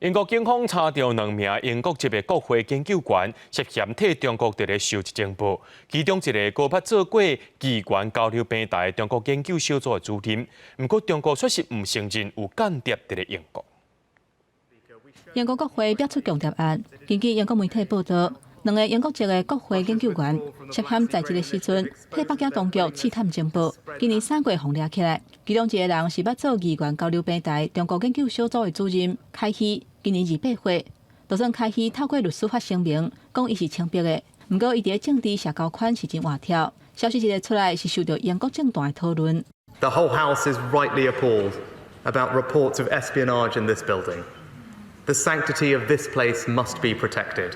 英国警方查到2名英国籍的国会研究员涉嫌替中国伫咧收集情报，其中一个高捌做过机关交流平台中国研究小组的主任，不过中国确实唔承认有间谍伫咧英国。英国国会表出强调案，根据英国媒体报道，2个英国籍的国会研究员涉嫌在职的时阵替北京当局试探情报，今年3月被抓起来。其中一个人是捌做议员交流平台中国研究小组的主任凯希，今年28岁。就算凯希透过律师发声明，讲伊是清白的，不过伊伫政治社交圈是真活跳。消息一个出来是受到英国政坛的讨论。The whole House is rightly appalled about reports of espionage in this building. The sanctity of this place must be protected,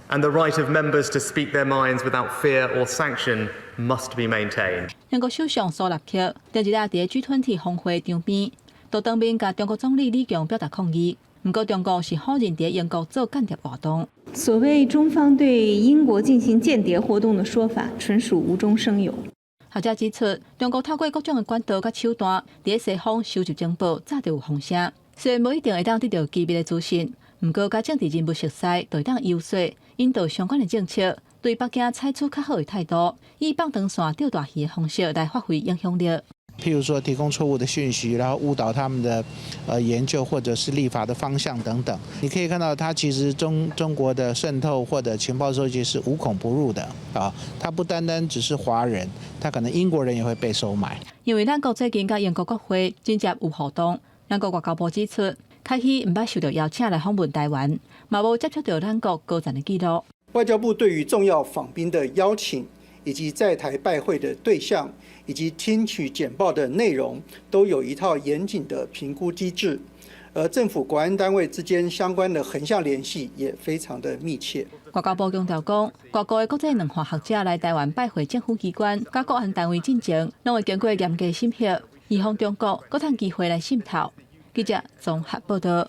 and the right of members to speak their minds without fear or sanction must be maintained. 英国首相苏纳克前日伫G20峰会场边，都当面甲中国总理李强表达抗议。不过，中国是否认伫英国做间谍活动？所谓中方对英国进行间谍活动的说法，纯属无中生有。学者指出，中国透过各种的管道甲手段，伫西方收集情报，早就有风声。虽然无一定会当得到机密的资讯，不过甲政治人物熟悉，就会当游说、引导相关的政策，对北京采取较好的态度，以放长线钓大鱼的方式来发挥影响力。譬如说，提供错误的讯息，然后误导他们的研究或者是立法的方向等等。你可以看到，它其实中国的渗透或者情报收集是无孔不入的啊。它不单单只是华人，它可能英国人也会被收买。因为咱国最近甲英国国会真正有互动。咱国外交部指出，凯希唔捌受到邀请来访问台湾，嘛无接触到咱国高层的记录。外交部对于重要访宾的邀请，以及在台拜会的对象，以及听取简报的内容，都有一套严谨的评估机制。而政府国安单位之间相关的横向联系也非常的密切。外交部强调讲，外国的国际文化学者来台湾拜会政府机关、甲国安单位进前，拢会经过严格审核，以防中国各趁机会来渗透。记者综合报道。